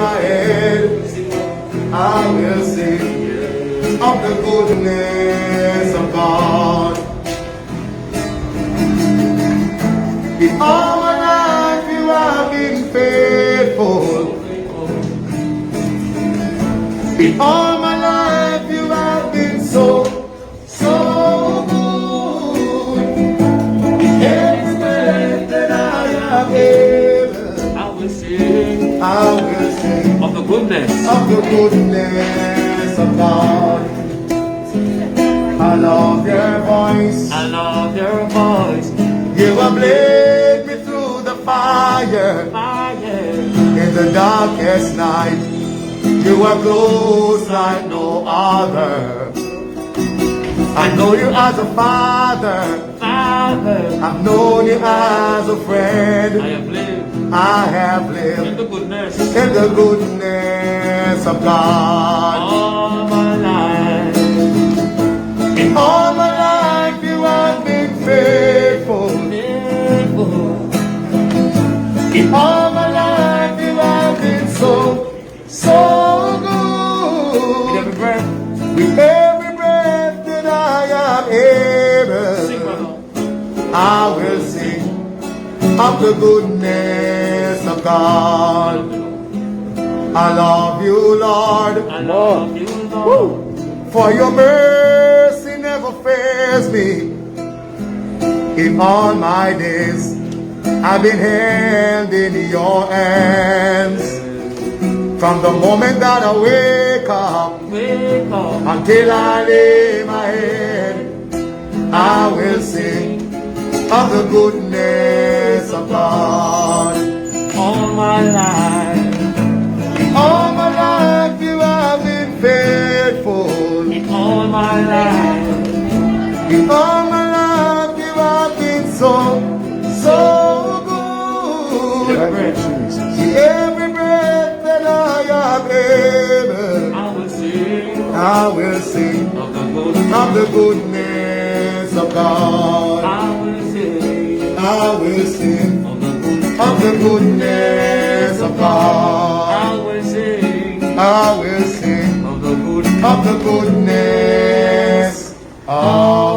my head, I will sing of the goodness of God. In all my life you have been faithful. In all my life you have been so good. Every breath that I have given, I will sing of the goodness of God. I love your voice. I love your voice. You have led me through the fire. In the darkest night, you are close like no other. I know you as a father. I've known you as a friend. I have lived In the goodness of God. all my life. In all my life you have been faithful. In all my life you have been so good. With every breath, With every breath that I am sing, able, brother. I will sing of the goodness of God. I love you, Lord, I love you, Lord. for your mercy never fails me. In all my days, I've been held in your hands. From the moment that I wake up Wake up. until I lay my head, I will sing of the goodness of God. All my life. All my life you have been faithful. In all my life. In all my life you have been so good. Every breath, Every breath that I have able, I will sing of of the goodness of God. I will sing I will sing of the goodness of God. I will sing I will sing of the of the goodness of